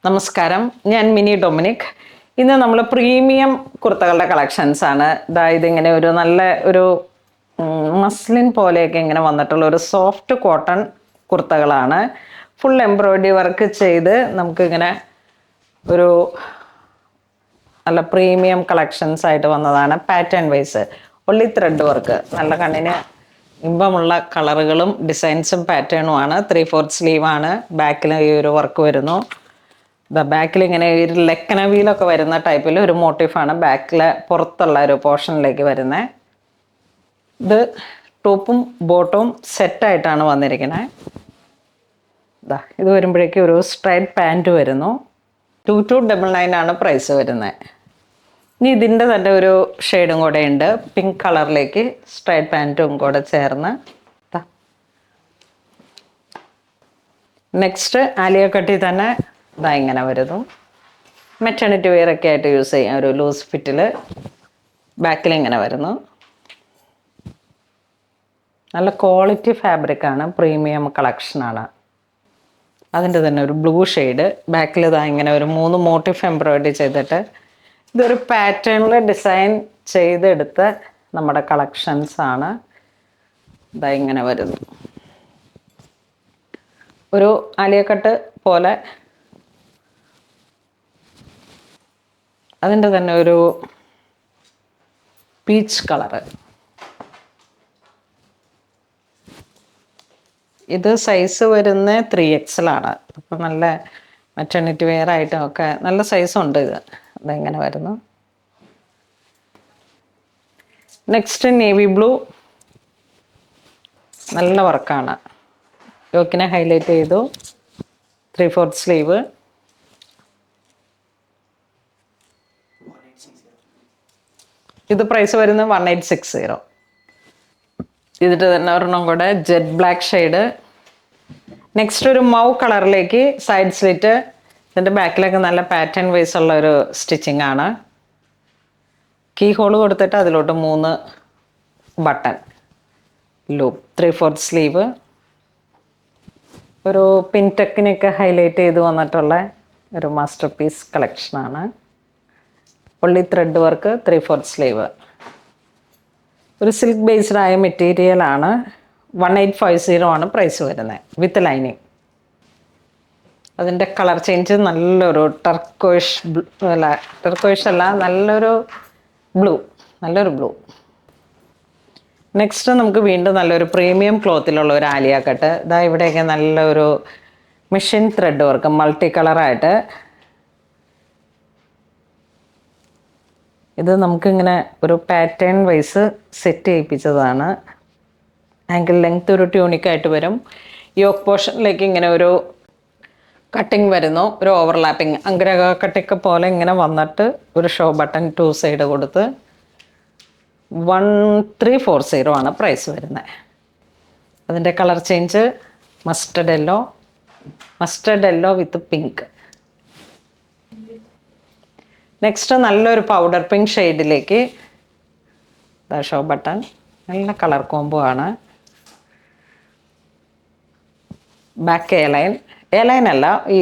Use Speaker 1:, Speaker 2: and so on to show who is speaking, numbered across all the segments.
Speaker 1: നമസ്കാരം, ഞാൻ mini Dominic. ഇന്ന് നമ്മൾ പ്രീമിയം കുർത്തകളുടെ കളക്ഷൻസ് ആണ്. ഇതിങ്ങനെ ഒരു നല്ല ഒരു മസ്ലിൻ പോലെയൊക്കെ ഇങ്ങനെ വന്നിട്ടുള്ള ഒരു സോഫ്റ്റ് കോട്ടൺ കുർത്തകളാണ്. ഫുൾ എംബ്രോയിഡറി വർക്ക് ചെയ്ത് നമുക്കിങ്ങനെ ഒരു നല്ല പ്രീമിയം കളക്ഷൻസ് ആയിട്ട് വന്നതാണ്. Pattern wise only thread work, നല്ല കണ്ണിന് ഇമ്പമുള്ള കളറുകളും ഡിസൈൻസും പാറ്റേണുമാണ്. 3/4 സ്ലീവാണ്. ബാക്കിൽ ഈ ഒരു വർക്ക് വരുന്നു. ബാക്കിൽ ഇങ്ങനെ ഒരു ലെക്കന വീലൊക്കെ വരുന്ന ടൈപ്പിൽ ഒരു മോട്ടീഫാണ് ബാക്കിലെ പുറത്തുള്ള ഒരു പോർഷനിലേക്ക് വരുന്നത്. ഇത് ടോപ്പും ബോട്ടവും സെറ്റായിട്ടാണ് വന്നിരിക്കുന്നത്. ഇത് വരുമ്പോഴേക്കും ഒരു സ്ട്രൈറ്റ് പാൻറ്റ് വരുന്നു. 2299 ആണ് പ്രൈസ് വരുന്നത്. ഇനി ഇതിൻ്റെ തന്നെ ഒരു ഷെയ്ഡും കൂടെ ഉണ്ട്, പിങ്ക് കളറിലേക്ക് സ്ട്രൈറ്റ് പാൻറ്റും കൂടെ ചേർന്ന്. നെക്സ്റ്റ് ആലിയ കട്ടി തന്നെ ഇങ്ങനെ വരുന്നു. മെറ്റേണിറ്റി വെയർ ഒക്കെ ആയിട്ട് യൂസ് ചെയ്യാം. ഒരു ലൂസ് ഫിറ്റിൽ ബാക്കിൽ ഇങ്ങനെ വരുന്നു. നല്ല ക്വാളിറ്റി ഫാബ്രിക്കാണ്, പ്രീമിയം കളക്ഷനാണ്. അതിൻ്റെ തന്നെ ഒരു ബ്ലൂ ഷെയ്ഡ് ബാക്കിൽ ഇങ്ങനെ ഒരു 3 മോട്ടീഫ് എംബ്രോയിഡറി ചെയ്തിട്ട് ഇതൊരു പാറ്റേണിൽ ഡിസൈൻ ചെയ്തെടുത്ത നമ്മുടെ കളക്ഷൻസ് ആണ്. ഇങ്ങനെ വരുന്നു. ഒരു ആലിയ കട്ട് പോലെ അതിൻ്റെ തന്നെ ഒരു പീച്ച് കളറ്. ഇത് സൈസ് വരുന്ന 3XL ആണ്. അപ്പം നല്ല മെറ്റേണിറ്റി വെയർ ആയിട്ടും ഒക്കെ നല്ല സൈസുണ്ട്. അതെങ്ങനെ വരുന്നു. നെക്സ്റ്റ് നേവി ബ്ലൂ, നല്ല വർക്കാണ്. യോക്കിനെ ഹൈലൈറ്റ് ചെയ്തു. 3/4 സ്ലീവ്. ഇത് പ്രൈസ് വരുന്നത് 1860. ഇതിട്ട് തന്നെ ഒരെണ്ണം കൂടെ ജെറ്റ് ബ്ലാക്ക് ഷെയ്ഡ്. നെക്സ്റ്റ് ഒരു മൗ കളറിലേക്ക് സൈഡ് സ്ലിറ്റ്. ഇതിൻ്റെ ബാക്കിലൊക്കെ നല്ല പാറ്റേൺ വൈസ് ഉള്ള ഒരു സ്റ്റിച്ചിങ് ആണ്. കീ ഹോൾ കൊടുത്തിട്ട് അതിലോട്ട് 3 ബട്ടൺ ലൂപ്പ്. 3/4 സ്ലീവ്. ഒരു പിൻടെക്കിനൊക്കെ ഹൈലൈറ്റ് ചെയ്ത് വന്നിട്ടുള്ള ഒരു മാസ്റ്റർ പീസ് കളക്ഷനാണ്. ഒള്ളി ത്രെഡ് വർക്ക്, 3/4 സ്ലീവ്. ഒരു സിൽക്ക് ബേസ്ഡ് ആയ മെറ്റീരിയലാണ്. 1850 ആണ് പ്രൈസ് വരുന്നത് വിത്ത് ലൈനിങ്. അതിൻ്റെ കളർ ചേഞ്ച് നല്ലൊരു ടർക്കോയിഷ് അല്ല, ടർക്കോയിഷ് അല്ല, നല്ലൊരു ബ്ലൂ. നെക്സ്റ്റ് നമുക്ക് വീണ്ടും നല്ലൊരു പ്രീമിയം ക്ലോത്തിലുള്ള ഒരു ആലിയ കട്ട്. ഇവിടെയൊക്കെ നല്ലൊരു മെഷീൻ ത്രെഡ് വർക്ക് മൾട്ടി കളറായിട്ട്. ഇത് നമുക്കിങ്ങനെ ഒരു പാറ്റേൺ വൈസ് സെറ്റ് ചെയ്യിപ്പിച്ചതാണ്. ആങ്കിൾ ലെങ്ത് ഒരു ട്യൂണിക്കായിട്ട് വരും. യോക്ക് പോർഷനിലേക്ക് ഇങ്ങനെ ഒരു കട്ടിങ് വരുന്നു, ഒരു ഓവർലാപ്പിങ് അഗ്രഹ കട്ടിക്ക് പോലെ ഇങ്ങനെ വന്നിട്ട് ഒരു ഷോ ബട്ടൺ 2 സൈഡ് കൊടുത്ത് 1340 ആണ് പ്രൈസ് വരുന്നത്. അതിൻ്റെ കളർ ചേഞ്ച് മസ്റ്റർഡ് യെല്ലോ വിത്ത് പിങ്ക്. നെക്സ്റ്റ് നല്ലൊരു പൗഡർ പിങ്ക് ഷെയ്ഡിലേക്ക് ഷോ ബട്ടൺ. നല്ല കളർ കോംബോ ആണ്. ബാക്ക് എ ലൈൻ അല്ല, ഈ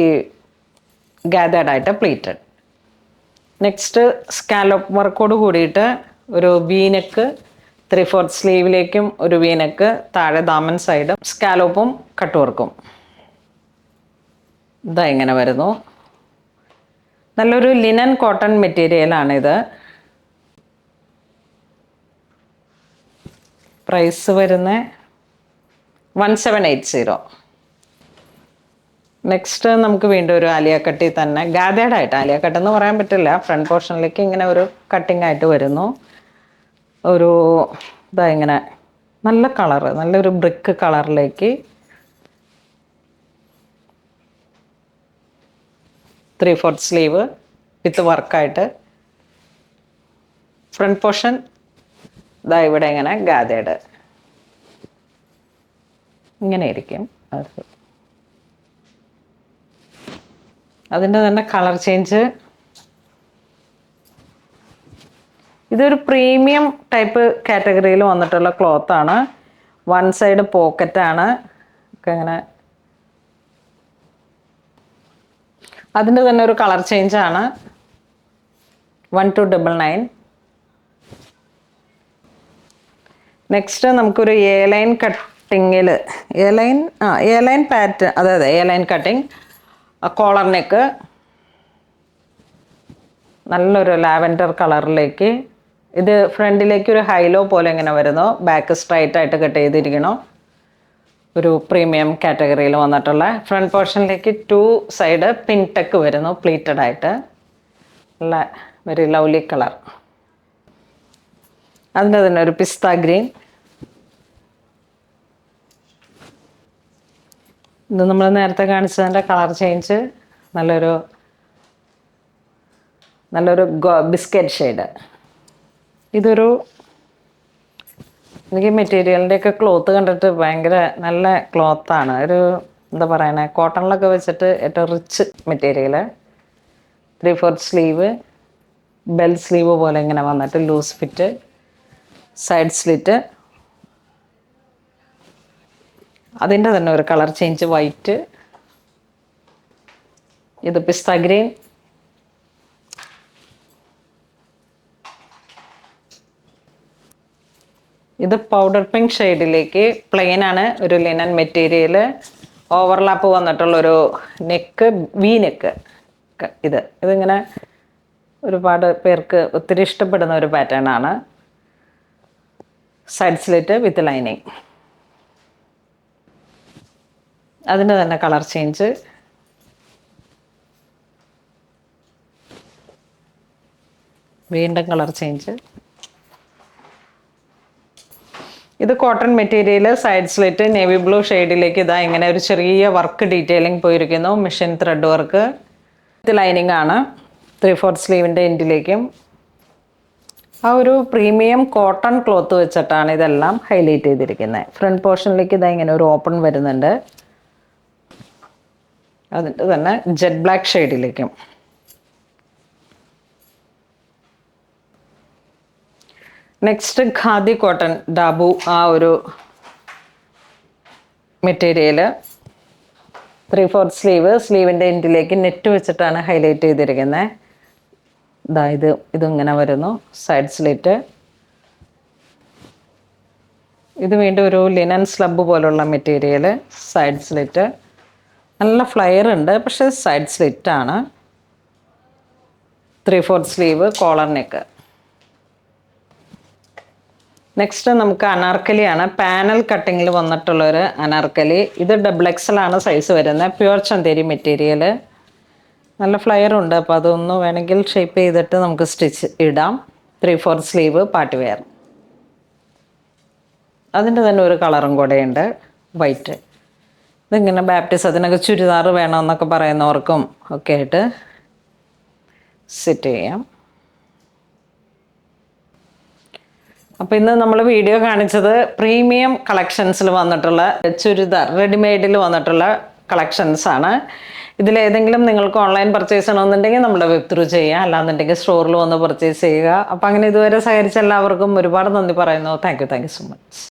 Speaker 1: ഗാദേർഡ് ആയിട്ട് പ്ലീറ്റഡ്. നെക്സ്റ്റ് സ്കാലോപ്പ് വർക്കോട് കൂടിയിട്ട് ഒരു വീനെക്ക്, 3/4 സ്ലീവിലേക്കും ഒരു വീനെക്ക്, താഴെ ദാമൻ സൈഡും സ്കാലോപ്പും കട്ട് വർക്കും. ഇങ്ങനെ വരുന്നു. നല്ലൊരു ലിനൻ കോട്ടൺ മെറ്റീരിയലാണിത്. പ്രൈസ് വരുന്നത് 1780. നെക്സ്റ്റ് നമുക്ക് വീണ്ടും ഒരു ആലിയ കട്ടി തന്നെ ഗാദേർഡ് ആയിട്ട്, ആലിയ കട്ട് എന്ന് പറയാൻ പറ്റില്ല, ഫ്രണ്ട് പോർഷനിലേക്ക് ഇങ്ങനെ ഒരു കട്ടിങ് ആയിട്ട് വരുന്നു. ഒരു ഇങ്ങനെ നല്ല കളറ്, നല്ലൊരു ബ്രിക്ക് കളറിലേക്ക് 3/4 സ്ലീവ് വിത്ത് വർക്കായിട്ട്. ഫ്രണ്ട് പോർഷൻ ഇവിടെ ഇങ്ങനെ ഗാദേർഡ് ഇങ്ങനെ ഇരിക്കും. അതിൻ്റെ തന്നെ കളർ ചേഞ്ച്. ഇതൊരു പ്രീമിയം ടൈപ്പ് കാറ്റഗറിയിൽ വന്നിട്ടുള്ള ക്ലോത്താണ്. 1 സൈഡ് പോക്കറ്റാണ് ഒക്കെ ഇങ്ങനെ അതിൻ്റെ തന്നെ ഒരു കളർ ചേഞ്ചാണ് 1299. നെക്സ്റ്റ് നമുക്കൊരു എ ലൈൻ കട്ടിങ്ങിൽ എ ലൈൻ പാറ്റേൺ, അതെ A line cutting, collar neck, നല്ലൊരു ലാവൻഡർ കളറിലേക്ക്. ഇത് ഫ്രണ്ടിലേക്ക് ഒരു ഹൈലോ പോലെ ഇങ്ങനെ വരുന്നു, ബാക്ക് സ്ട്രൈറ്റ് ആയിട്ട് കട്ട് ചെയ്തിരിക്കണം. ഒരു പ്രീമിയം കാറ്റഗറിയിൽ വന്നിട്ടുള്ള ഫ്രണ്ട് പോർഷനിലേക്ക് 2 സൈഡ് പിൻടെക്ക് വരുന്നു, പ്ലീറ്റഡ് ആയിട്ട്. നല്ല വെരി ലവ്ലി കളർ. അതിൻ്റെ തന്നെ ഒരു പിസ്ത ഗ്രീൻ. ഇത് നമ്മൾ നേരത്തെ കാണിച്ചതിൻ്റെ കളർ ചേഞ്ച്, നല്ലൊരു ബിസ്ക്കറ്റ് ഷെയ്ഡ്. ഇതൊരു, എനിക്ക് മെറ്റീരിയലിൻ്റെയൊക്കെ ക്ലോത്ത് കണ്ടിട്ട് ഭയങ്കര നല്ല ക്ലോത്താണ്. ഒരു എന്താ പറയണേ, കോട്ടണിലൊക്കെ വെച്ചിട്ട് ഏറ്റവും rich material. 3/4 sleeve, bell sleeve പോലെ ഇങ്ങനെ വന്നിട്ട് ലൂസ് ഫിറ്റ്, സൈഡ് സ്ലിറ്റ്. അതിൻ്റെ തന്നെ ഒരു കളർ ചേഞ്ച് വൈറ്റ്. ഇത് പിസ്ത ഗ്രീൻ. ഇത് പൗഡർ പിങ്ക് ഷെയ്ഡിലേക്ക് പ്ലെയിൻ ആണ്, ഒരു ലിനൻ മെറ്റീരിയൽ, ഓവർലാപ്പ് വന്നിട്ടുള്ളൊരു നെക്ക്, വി നെക്ക്. ഇതിങ്ങനെ ഒരുപാട് പേർക്ക് ഒത്തിരി ഇഷ്ടപ്പെടുന്ന ഒരു പാറ്റേൺ ആണ്. Side slit with lining. അതിൻ്റെ തന്നെ കളർ ചേഞ്ച്. വീണ്ടും കളർ ചേഞ്ച്. ഇത് cotton material, side slit, navy blue ഷെയ്ഡിലേക്ക് ഇതാ ഇങ്ങനെ ഒരു ചെറിയ വർക്ക് ഡീറ്റെയിലിംഗ് പോയിരിക്കുന്നു, മെഷീൻ ത്രെഡ് വർക്ക്. ഇത് ലൈനിങ് ആണ്, 3/4 സ്ലീവിൻ്റെ എൻഡിലേക്കും. ആ ഒരു പ്രീമിയം കോട്ടൺ ക്ലോത്ത് വെച്ചിട്ടാണ് ഇതെല്ലാം ഹൈലൈറ്റ് ചെയ്തിരിക്കുന്നത്. ഫ്രണ്ട് പോർഷനിലേക്ക് ഇതാ ഇങ്ങനെ ഒരു ഓപ്പൺ വരുന്നുണ്ട്, അതിൻ്റെ തന്നെ ജെറ്റ് ബ്ലാക്ക് ഷെയ്ഡിലേക്കും. നെക്സ്റ്റ് ഖാദി കോട്ടൺ ഡാബു, ആ ഒരു മെറ്റീരിയൽ, 3/4 സ്ലീവ്, സ്ലീവിൻ്റെ എൻഡിലേക്ക് നെറ്റ് വെച്ചിട്ടാണ് ഹൈലൈറ്റ് ചെയ്തിരിക്കുന്നത്. ഇതിങ്ങനെ വരുന്നു, സൈഡ് സ്ലിറ്റ്. ഇത് വീണ്ടും ഒരു ലിനൻ സ്ലബ് പോലുള്ള മെറ്റീരിയൽ, സൈഡ് സ്ലിറ്റ്. നല്ല ഫ്ലയർ ഉണ്ട്, പക്ഷേ സൈഡ് സ്ലിറ്റാണ്. 3/4 സ്ലീവ്, കോളർ നെക്ക്. നെക്സ്റ്റ് നമുക്ക് അനാർക്കലിയാണ്, പാനൽ കട്ടിങ്ങിൽ വന്നിട്ടുള്ളൊരു അനാർക്കലി. ഇത് XXL ആണ് സൈസ് വരുന്നത്, പ്യുവർ ചന്തേരി മെറ്റീരിയൽ. നല്ല ഫ്ലയർ ഉണ്ട്, അപ്പോൾ അതൊന്ന് വേണമെങ്കിൽ ഷേപ്പ് ചെയ്തിട്ട് നമുക്ക് സ്റ്റിച്ച് ഇടാം. 3/4 സ്ലീവ്, പാർട്ടി വെയർ. അതിൻ്റെ തന്നെ ഒരു കളറും കൂടെയുണ്ട്, വൈറ്റ്. ഇതിങ്ങനെ ബാപ്റ്റിസത്തിനൊക്കെ ചുരിദാർ വേണമെന്നൊക്കെ പറയുന്നവർക്കും ഒക്കെ ആയിട്ട് സെറ്റ് ചെയ്യാം. അപ്പോൾ ഇന്ന് നമ്മൾ വീഡിയോ കാണിച്ചത് പ്രീമിയം കളക്ഷൻസിൽ വന്നിട്ടുള്ള ചുരിദാർ, റെഡിമെയ്ഡിൽ വന്നിട്ടുള്ള കളക്ഷൻസാണ്. ഇതിലേതെങ്കിലും നിങ്ങൾക്ക് ഓൺലൈൻ പർച്ചേസ് ചെയ്യണമെന്നുണ്ടെങ്കിൽ നമ്മുടെ വെബ് ത്രൂ ചെയ്യുക, അല്ലാന്നുണ്ടെങ്കിൽ സ്റ്റോറിൽ വന്ന് പർച്ചേസ് ചെയ്യുക. അപ്പോൾ അങ്ങനെ ഇതുവരെ സഹകരിച്ച എല്ലാവർക്കും ഒരുപാട് നന്ദി പറയുന്നു. Thank you so much.